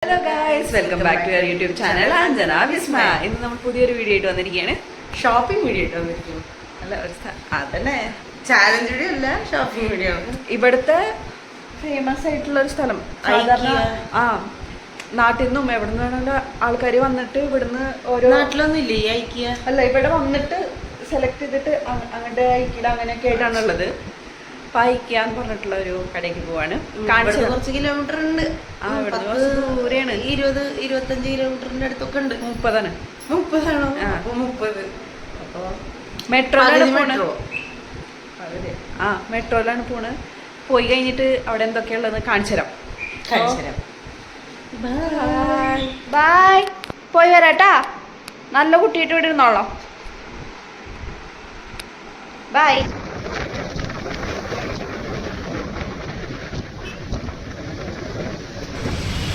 Hello guys, welcome back to your YouTube channel Anjana Vismaya. ഇന്ന് നമ്മൾ പുതിയൊരു വീഡിയോ ആയിട്ട് വന്നിരിക്കുകയാണ്. ഷോപ്പിംഗ് വീഡിയോ ആയിട്ട് വന്നിരിക്കുന്നു. അല്ല, അതന്നെ ചാലഞ്ച് വീഡിയോ അല്ല, ഷോപ്പിംഗ് വീഡിയോ. ഇവിടുത്തെ ഫേമസ് ആയിട്ടുള്ള ഒരു സ്ഥലം. ആ, നാട്ടിൽ നിന്നും എവിടെ നിന്നാണ് ആൾക്കാർ വന്നിട്ട് ഇവിടുന്ന് ഓരോ നാട്ടിലൊന്നും ഇല്ലേ ഈ ഐക്യ? അല്ല, ഇവിടെ വന്നിട്ട് സെലക്ട് ചെയ്തിട്ട് അങ്ങോട്ട് ഐക്യയുടെ അങ്ങനെയൊക്കെ ആയിട്ടാണുള്ളത്. അപ്പൊ ഐക്യാന്ന് പറഞ്ഞിട്ടുള്ള ഒരു കടയ്ക്ക് പോവാണ്. കുറച്ച് കിലോമീറ്റർ ഉണ്ട്. ദൂരെയാണ്. 20-25 കിലോമീറ്ററിന്റെ അടുത്തൊക്കെ ഉണ്ട്. 30 30ആണോ? 30. അപ്പൊ മെട്രോയിലാണ് പോണത്. ആ, മെട്രോയിലാണ് പോണ്. പോയി കഴിഞ്ഞിട്ട് അവിടെ എന്തൊക്കെയുള്ളത് കാണിച്ചു തരാം. ബൈ. പോയി വരാട്ടാ. നല്ല കുട്ടിയിട്ട് ഇവിടെ ഇരുന്നോളാം. ബൈ.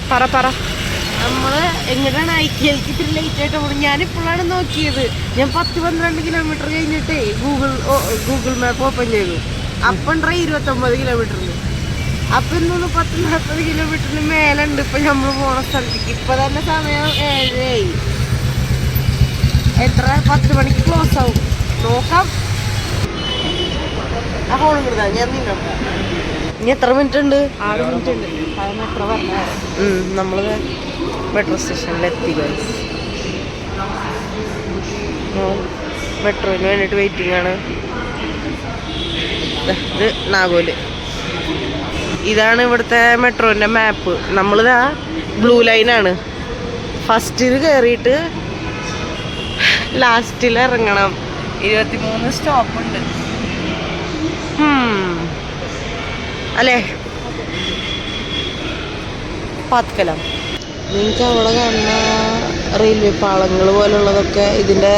പറ നമ്മള് എങ്ങനെയാണ് ഐക്യക്ക് ഇത്തിരി ലേറ്റ് ആയിട്ട് പോകണം. ഞാനിപ്പോഴാണ് നോക്കിയത്. ഞാൻ 10-12 കിലോമീറ്റർ കഴിഞ്ഞിട്ടേ ഗൂഗിൾ മാപ്പ് ഓപ്പൺ ചെയ്തു. അപ്പം 29 കിലോമീറ്ററിന്. അപ്പൊ ഇന്നൊന്ന് 10-40 കിലോമീറ്ററിന് മേലുണ്ട് ഇപ്പൊ നമ്മൾ പോണ സ്ഥലത്തേക്ക്. ഇപ്പൊ തന്നെ സമയം 7 എത്ര 10 മണിക്ക് ക്ലോസ് ആവും. നോക്കാം. ആ ഫോൺ കിട്ടാ ഞാൻ നിന്നോ. ഇനി എത്ര മിനിറ്റ് ഉണ്ട്? 6 മിനിറ്റ് ഉണ്ട്. മെട്രോ പറഞ്ഞാൽ നമ്മള് മെട്രോ സ്റ്റേഷനിലെത്തി. മെട്രോന് വേണ്ടിയിട്ട് വെയിറ്റിംഗ് ആണ്. ഇത് നാഗോല്. ഇതാണ് ഇവിടുത്തെ മെട്രോന്റെ മാപ്പ്. നമ്മളിതാ ബ്ലൂ ലൈനാണ്. ഫസ്റ്റിൽ കയറിയിട്ട് ലാസ്റ്റിൽ ഇറങ്ങണം. 23 സ്റ്റോപ്പ് ഉണ്ട് അല്ലേ? പാത്കലം. നിങ്ങൾക്ക് അവിടെ കാണുന്ന റെയിൽവേ പാളങ്ങൾ പോലുള്ളതൊക്കെ ഇതിൻ്റെ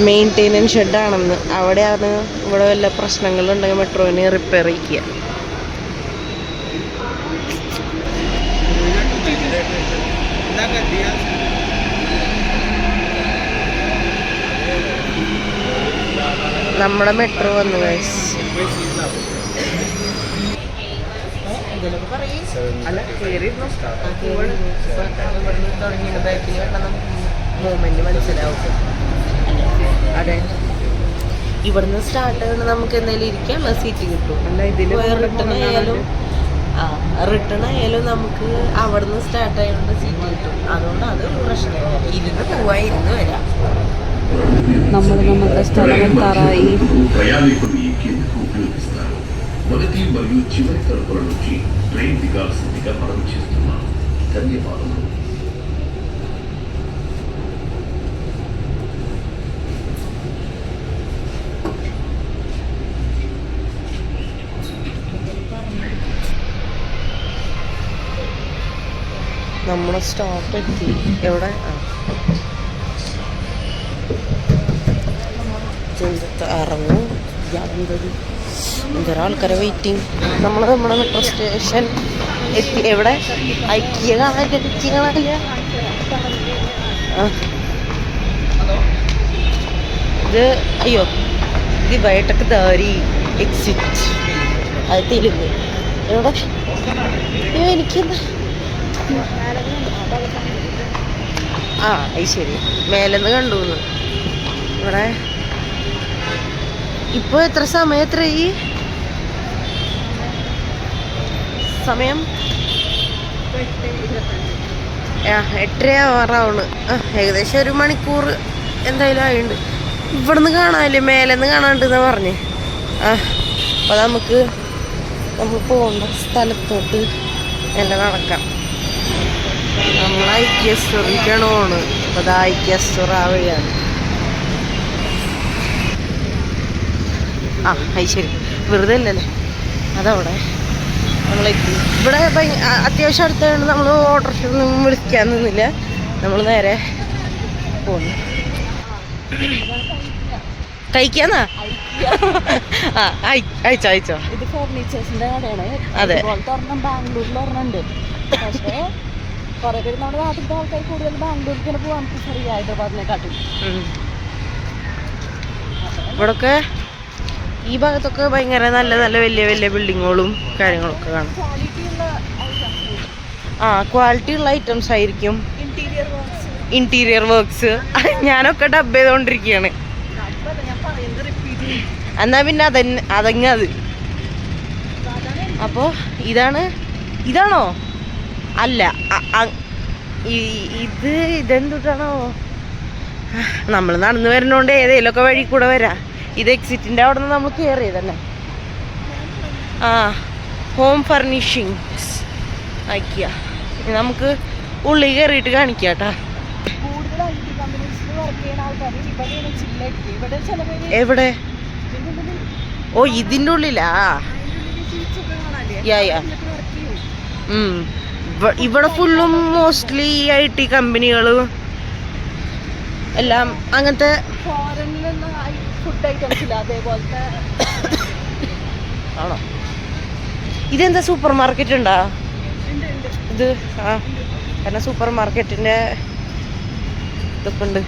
മെയിൻറ്റെനൻസ് ഷെഡാണെന്ന്. അവിടെയാണ് ഇവിടെ വല്ല പ്രശ്നങ്ങളുണ്ടെങ്കിൽ മെട്രോനെ റിപ്പയർ ചെയ്യുക. നമ്മുടെ മെട്രോ വന്നു ഗൈസ്. മൂവ്മെന്റ് മനസ്സിലാവും. അതെ, ഇവിടുന്ന് സ്റ്റാർട്ട് ചെയ്യുന്ന നമുക്ക് എന്തെങ്കിലും ഇരിക്കാനുള്ള സീറ്റ് കിട്ടും. റിട്ടേൺ ആയാലും നമുക്ക് അവിടുന്ന് സ്റ്റാർട്ട് ആയതുകൊണ്ട് സീറ്റ് കിട്ടും. അതുകൊണ്ട് അത് പ്രശ്നമില്ല. ഇരുന്ന് പോവാ, ഇരുന്ന് വരാം. നമ്മൾ നമ്മുടെ സ്ഥലം എത്താറായി. మొదటి మరియు చివరి తరపుల నుంచి ట్రైన్ దిగాల్సిందిగా మనం చేస్తున్నాం. ధన్యవాదాలు. നമ്മുടെ സ്റ്റോപ്പ് എത്തി. എവിടെ? ഇറങ്ങും. എന്തൊരു ആൾക്കാരെ വെയിറ്റിംഗ്. നമ്മുടെ മെട്രോ സ്റ്റേഷൻ എത്തി. എവിടെ? ഐക്യ കാണാനില്ല. ഇത് അയ്യോ, ഇത് ബയോടെക് ദാരി എക്സിറ്റ്. അത് തെലുങ്ക്. എവിടെ? അയ്യോ, എനിക്കെന്താ? ആ, അത് ശരി. മേലെന്ന് കണ്ടു. ഇവിടെ ഇപ്പൊ എത്ര സമയം? എത്രയായി സമയം? 8:06 ഏകദേശം 1 മണിക്കൂർ എന്തായാലും ആയിട്ടുണ്ട്. ഇവിടുന്ന് കാണാനില്ലേ, മേലെന്ന് കാണാണ്ടെന്നാ പറഞ്ഞേ. അപ്പൊ നമ്മൾ പോകേണ്ട സ്ഥലത്തോട്ട് എല്ലാം നടക്കാം. നമ്മൾ ഐക്യ സ്റ്റോറിലേക്കാണ് പോണത്. അപ്പൊ അത് ഐക്യ സ്റ്റോർ ആ വഴിയാണ്. അത് ശരി, വെറുതെ അല്ലല്ലേ. അതവിടെ നമ്മളെത്തി. ഇവിടെ അത്യാവശ്യം അടുത്തായതുകൊണ്ട് നമ്മൾ ഓട്ടോറിക്ഷയൊന്നും വിളിക്കാൻ നിന്നില്ല. നമ്മൾ നേരെ പോന്നു. കഴിക്കാന്നാ? അയച്ചോ. ഇത് ഫർണിച്ചേഴ്സിന്റെ കടയാണ്. അതെ, ബാംഗ്ലൂരിൽ ഒരെണ്ണുണ്ട്. പക്ഷേ കുറെ പേര് നമ്മുടെ നാട്ടിലത്തെ ആൾക്കാർ കൂടുതൽ ബാംഗ്ലൂരിൽ പോകാൻ പ്രിഫർ ചെയ്യുക ഹൈദരാബാദിനെക്കാട്ടും. ഇവിടൊക്കെ ഈ ഭാഗത്തൊക്കെ ഭയങ്കര നല്ല നല്ല വലിയ വലിയ ബിൽഡിങ്ങുകളും കാര്യങ്ങളൊക്കെ കാണാം. ആ ക്വാളിറ്റി ഉള്ള ഐറ്റംസ് ആയിരിക്കും. Interior works. ഇന്റീരിയർ വർക്ക്സ് ഞാനൊക്കെ ഡബ് ചെയ്തോണ്ടിരിക്കുകയാണ്. ഞാൻ പറയുന്നത് റിപ്പീറ്റ്. എന്നാ പിന്നെ അതങ്ങത്. അപ്പോ ഇതാണോ? അല്ല, ഇതെന്തുട്ടാണോ? നമ്മൾ നടന്നു വരുന്നോണ്ട് ഏതേലൊക്കെ വഴി കൂടെ വരാം. ഇത് എക്സിറ്റിന്റെ അവിടെ നിന്ന് നമ്മൾ കയറി തന്നെ. ആ ഹോം ഫർണിഷിങ്സ് അയക്കുക. നമുക്ക് ഉള്ളിൽ കയറിയിട്ട് കാണിക്കാം കേട്ടാ. കൂടുതൽ IT കമ്പനീസിൽ വർക്ക് ചെയ്യുന്ന ആൾക്കാർ ഇവിടെയാണ് ചില്ലായിട്ട്. ഇവിടെ ചില പേര് എവിടെ? ഓ ഇതിൻ്റെ ഉള്ളിലാ? ഇവിടെ ഫുള്ളും മോസ്റ്റ്ലി IT കമ്പനികൾ എല്ലാം അങ്ങനത്തെ. ഫോറിനിലുള്ള ഫുഡ് ഐറ്റംസ് ഇല്ല അതേപോലത്തെ. ആണോ? ഇതെന്താ സൂപ്പർ മാർക്കറ്റ് ഉണ്ടാ ഇത്? ആ കാരണം സൂപ്പർ മാർക്കറ്റിന്റെ ഇതൊക്കെ ഉണ്ട്.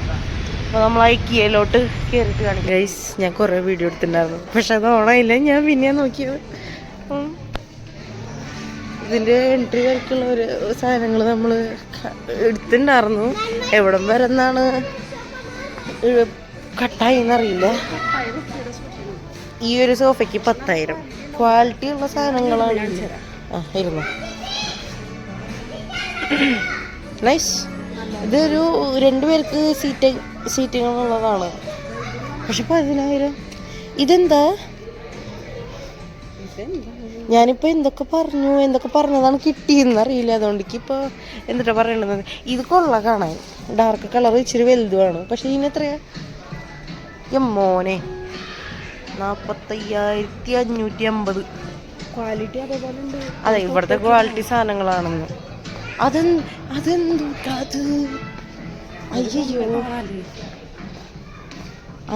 അപ്പോൾ നമ്മൾ IKEAയിലോട്ട് കയറിയിട്ട് കാണിക്കും. ഗൈസ്, ഞാൻ കുറേ വീഡിയോ എടുത്തിട്ടുണ്ടായിരുന്നു, പക്ഷെ അത് ഓണായില്ല. ഞാൻ പിന്നെ നോക്കിയത് ഇതിൻ്റെ എൻട്രി വരയ്ക്കുള്ള ഒരു സാധനങ്ങൾ നമ്മൾ എടുത്തിട്ടുണ്ടായിരുന്നു. എവിടം വരെ എന്നാണ് കട്ടായി എന്നറിയില്ല. ഈ ഒരു സോഫയ്ക്ക് 10,000. ക്വാളിറ്റി ഉള്ള സാധനങ്ങളാണ്. ആ ഇരുന്നു. നൈസ്. ഇതൊരു 2 പേർക്ക് സീറ്റുകളുള്ളതാണ്. പക്ഷെ 10,000. ഇതെന്താ? ഞാനിപ്പോൾ എന്തൊക്കെ പറഞ്ഞതാണ് കിട്ടിയെന്നറിയില്ല. അതുകൊണ്ട് ഇപ്പോൾ എന്നിട്ടാ പറയണത്. ഇത് കൊള്ള കാണാൻ ഡാർക്ക് കളർ ഇച്ചിരി വലുതുമാണ്. പക്ഷെ ഇതിനെത്രയാ മോനെ? 45,550. ക്വാളിറ്റി അതേപോലെ ഉണ്ട്. അതെ, ഇവിടുത്തെ ക്വാളിറ്റി സാധനങ്ങളാണെന്ന്. അതെന്തൂട്ടാ അത്? അയ്യോ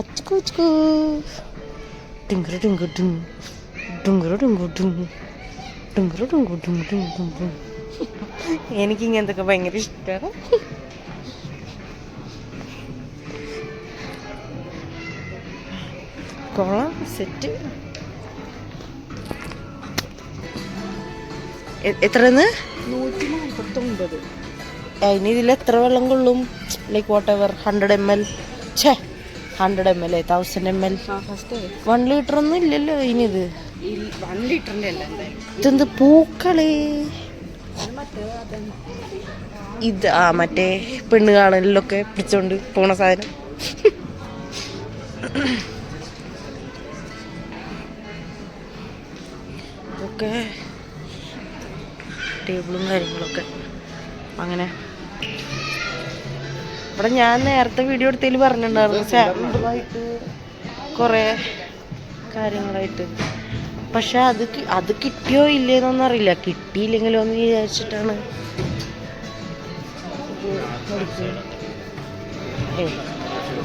അച്ഛക്കു ടിങ്കറ ടിങ്കു ടിങ് ടുങ്കറ ടുങ്കു ടിങ് ടുങ്കറ ടുങ്കു ടിങ് ടിങ് ടിങ്. എനിക്ക് ഇങ്ങനത്തൊക്കെ ഭയങ്കര ഇഷ്ടമാണ്. കൊള്ളാം സെറ്റ്. എത്രന്ന്? 149. അതിന് ഇതിൽ എത്ര വെള്ളം കൊള്ളും? Like what ever 100 ml. 100 ml 1000 ml. 1 litre ഒന്നും ഇല്ലല്ലോ ഇനിത്. 1 ലിറ്ററിന്റെ അല്ല. ഇതെന്ത് പൂക്കളേ? ഇത് മറ്റേ പെണ്ണ് കാണലിലൊക്കെ പിടിച്ചോണ്ട് പോണ സാധനം. ഇതൊക്കെ ടേബിളും കാര്യങ്ങളൊക്കെ. അങ്ങനെ ഇവിടെ ഞാൻ നേരത്തെ വീഡിയോ എടുത്തതിൽ പറഞ്ഞിട്ടുണ്ടായിരുന്നു സാമ്പിളായിട്ട് കുറേ കാര്യങ്ങളായിട്ട്. പക്ഷെ അത് കിട്ടിയോ ഇല്ലേന്നൊന്നും അറിയില്ല. കിട്ടിയില്ലെങ്കിലോ എന്ന് വിചാരിച്ചിട്ടാണ്.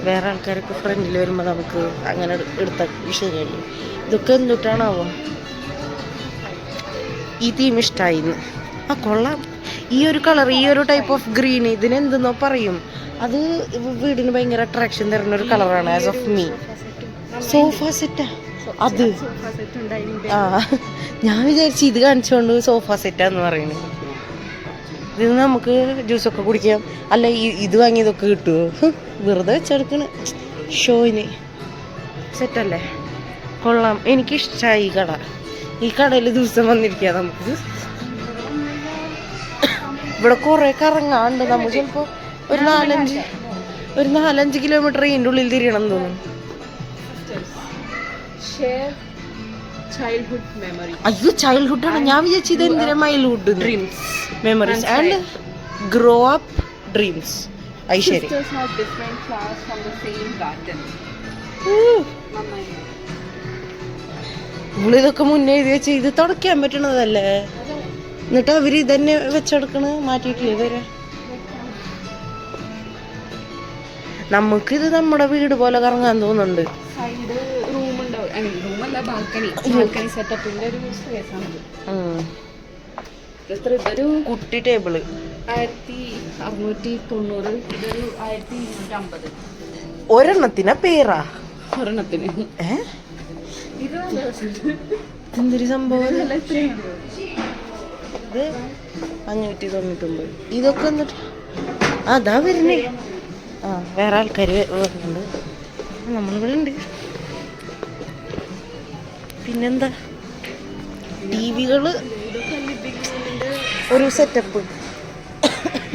വേറെ ആൾക്കാരൊക്കെ ഫ്രണ്ടിൽ വരുമ്പോൾ നമുക്ക് അങ്ങനെ എടുത്താൽ ശരിയല്ലേ. ഇതൊക്കെ എന്തുട്ടാണാവോ? ഈ തീം ഇഷ്ടമായിന്ന്. ആ കൊള്ളാം. ഈ ഒരു കളർ, ഈ ഒരു ടൈപ്പ് ഓഫ് ഗ്രീൻ, ഇതിനെന്തെന്നോ പറയും. അത് വീടിന് ഭയങ്കര അട്രാക്ഷൻ തരുന്ന ഒരു കളറാണ്. ആസ് ഓഫ് മീ സോഫ സെറ്റാ അത്. ആ ഞാൻ വിചാരിച്ചു ഇത് കാണിച്ചുകൊണ്ട് സോഫ സെറ്റാന്ന് പറയുന്നത്. ഇത് നമുക്ക് ജ്യൂസൊക്കെ കുടിക്കാം. അല്ല ഇത് വാങ്ങിയതൊക്കെ കിട്ടുമോ? വെറുതെ വെച്ചെടുക്കണ ഷോയിന്. സെറ്റല്ലേ? കൊള്ളാം. എനിക്കിഷ്ടമായി ഈ കട. ഈ കടയിൽ ദിവസം വന്നിരിക്കാം നമുക്ക്. ഇവിടെ കുറേ കറങ്ങാണ്ട്. നമുക്ക് ചിലപ്പോൾ ഒരു 4-5 കിലോമീറ്റർ ഇതിൻ്റെ ഉള്ളിൽ തിരിയണം എന്ന് തോന്നുന്നു. അയ്യോ ചൈൽഡ്ഹുഡാണ്. ഞാൻ വിചാരിച്ചത് എന്തിനാ childhood dreams memories and grow up dreams. അത് ശരി. നമ്മളിതൊക്കെ മുന്നേ എഴുതി വെച്ച് ഇത് തുടയ്ക്കാൻ പറ്റണതല്ലേ? എന്നിട്ട് അവര് ഇതന്നെ വെച്ചെടുക്കണ മാറ്റിയിട്ടില്ലേ ഇവരെ? നമുക്കിത് നമ്മുടെ വീട് പോലെ കറങ്ങാൻ തോന്നുന്നുണ്ട്. ഇതൊരു കുട്ടി ടേബിള് 1690. ഇതൊരു 1250. ഒരെണ്ണത്തിന് പേരാ? ഒരെണ്ണത്തിന്. എന്തൊരു സംഭവം ഇത്? 599. ഇതൊക്കെ എന്നിട്ട് അതാ വരുന്നേ. ആ വേറെ ആൾക്കാർ വരുന്നുണ്ട്, നമ്മളിവിടെ ഉണ്ട്. പിന്നെന്താ, TV-കൾ ഒരു സെറ്റപ്പ്.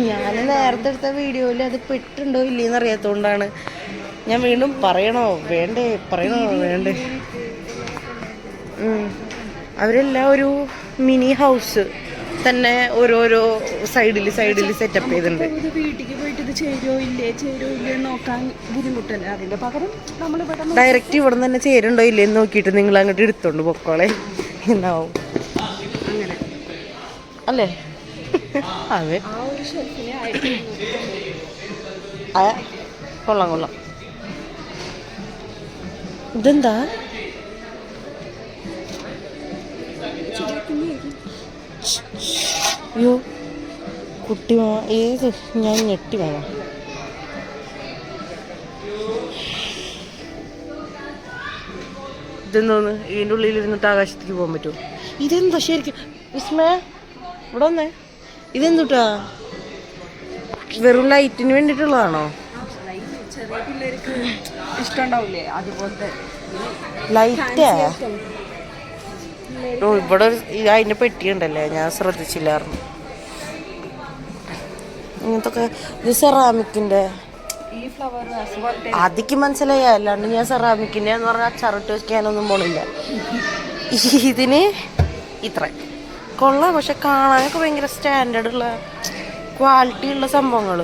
ഞാൻ നേരത്തെ എടുത്ത വീഡിയോയിൽ അത് പെട്ടുണ്ടോ ഇല്ലേന്ന് അറിയാത്തതുകൊണ്ടാണ് ഞാൻ വീണ്ടും പറയണോ വേണ്ടേ അവരെല്ലാം ഒരു മിനി ഹൗസ് തന്നെ ഓരോരോ സൈഡിൽ സെറ്റപ്പ് ചെയ്തിട്ടുണ്ട്. വീട്ടിലേക്ക് പോയിട്ട് ഇത് ചേരോ ഇല്ലേ നോക്കാൻ ബുദ്ധിമുട്ടല്ലേ, അതിന്റെ പകരം നമ്മൾ ഡയറക്റ്റ് ഇവിടെ നിന്ന് തന്നെ ചേരുണ്ടോ ഇല്ലേന്ന് നോക്കിയിട്ട് നിങ്ങൾ അങ്ങോട്ട് എടുത്തോണ്ട് പൊക്കോളെ എന്നാവും അങ്ങനെ അല്ലേ. അതെ ആ ഒരു ഷെൽഫിനെ ആയിട്ട് കൊള്ളാം. ഇതെന്താ അയ്യോ കുട്ടി ഏത് ഞാൻ ഞെട്ടി വേണം. ഇതെന്തോന്ന് ഇതിൻ്റെ ഉള്ളിൽ ഇരുന്നിട്ട് ആകാശത്തേക്ക് പോകാൻ പറ്റുമോ? ഇതെന്താ ശരിക്കും വിസ്മയ ഇവിടെ വന്നേ, ഇതെന്തുട്ടാ വെറും ലൈറ്റിന് വേണ്ടിയിട്ടുള്ളതാണോ? ചെറിയ പിള്ളേർക്ക് ഇഷ്ടമുണ്ടാവില്ലേ അതുപോലത്തെ ലൈറ്റാ? ഓ ഇവിടെ അതിൻ്റെ പെട്ടിയുണ്ടല്ലേ, ഞാൻ ശ്രദ്ധിച്ചില്ലായിരുന്നു. ഇങ്ങനത്തൊക്കെ ഇത് സെറാമിക്കിൻ്റെ ഈ ഫ്ലവർ പോലത്തെ അതിക്ക് മനസ്സിലായി, അല്ലാണ്ട് ഞാൻ സെറാമിക്കിൻ്റെ എന്ന് പറഞ്ഞാൽ അച്ചാറിട്ട് വയ്ക്കാനൊന്നും പോണില്ല. ഇതിന് ഇത്ര കൊള്ളാം, പക്ഷെ കാണാനൊക്കെ ഭയങ്കര സ്റ്റാൻഡേർഡുള്ള ക്വാളിറ്റി ഉള്ള സംഭവങ്ങൾ.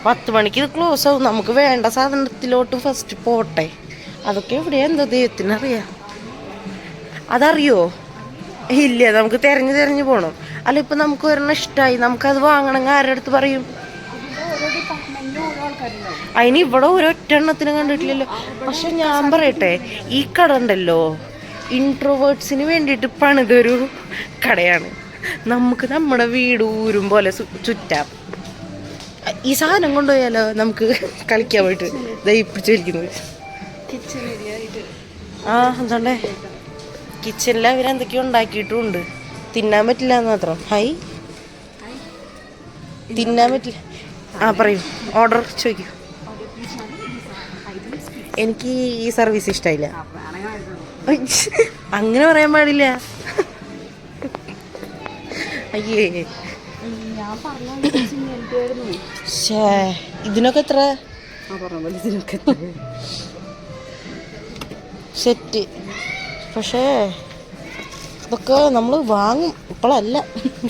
10 മണിക്ക് ഇത് ക്ലോസ് ആവും. നമുക്ക് വേണ്ട സാധനത്തിലോട്ട് ഫസ്റ്റ് പോട്ടെ. അതൊക്കെ എവിടെയാ എന്താ ദൈവത്തിനറിയാം. അതറിയോ? ഇല്ല, നമുക്ക് തിരഞ്ഞു പോകണം. അല്ല ഇപ്പം നമുക്ക് ഒരെണ്ണം ഇഷ്ടമായി, നമുക്കത് വാങ്ങണമെങ്കിൽ ആരുടെ അടുത്ത് പറയും? അതിന് ഇവിടെ ഒരൊറ്റ എണ്ണത്തിന് കണ്ടിട്ടില്ലല്ലോ. പക്ഷെ ഞാൻ പറയട്ടെ, ഈ കട ഉണ്ടല്ലോ ഇൻട്രോവേർട്സിന് വേണ്ടിയിട്ട് പണിതൊരു കടയാണ്. നമുക്ക് നമ്മുടെ വീട് ഊരും പോലെ ചുറ്റാം. ഈ സാധനം കൊണ്ടുപോയാലോ നമുക്ക് കളിക്കാൻ പോയിട്ട് ദയിപ്പിച്ചിരിക്കുന്നത്. അതുകൊണ്ടേ കിച്ചണിൽ അവരെന്തൊക്കെയോ ഉണ്ടാക്കിയിട്ടുമുണ്ട്. തിന്നാൻ പറ്റില്ല എന്ന് മാത്രം. തിന്നാൻ പറ്റില്ല. പറയൂ, ഓർഡർ ചോദിക്കൂ. എനിക്ക് ഈ സർവീസ് ഇഷ്ടമായില്ല. അങ്ങനെ പറയാൻ പാടില്ല. അയ്യേ, ഇതിനൊക്കെ എത്ര സെറ്റ്? പക്ഷേ ഇതൊക്കെ നമ്മൾ വാങ്ങും, ഇപ്പോഴല്ല,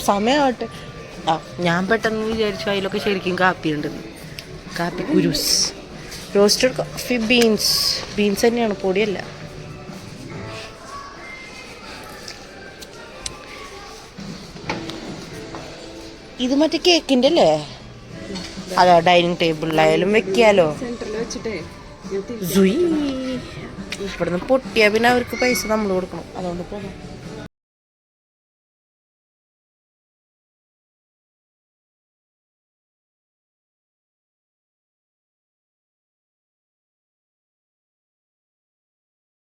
സമയമാവട്ടെ. ഞാൻ പെട്ടെന്ന് വിചാരിച്ചു അതിലൊക്കെ ശരിക്കും കാപ്പി ഉണ്ടെന്ന്. കാപ്പി കുരുസ്, റോസ്റ്റഡ് കോഫി ബീൻസ് തന്നെയാണ്, പൊടിയല്ല. ഇത് മറ്റേ കേക്കിൻ്റെ അല്ലേ? അതാ ഡൈനിങ് ടേബിളിലായാലും വെക്കാലോ. ഇവിടുന്ന് പൊട്ടിയാൽ പിന്നെ അവർക്ക് പൈസ നമ്മൾ കൊടുക്കണം. അതുകൊണ്ട് പോകാം.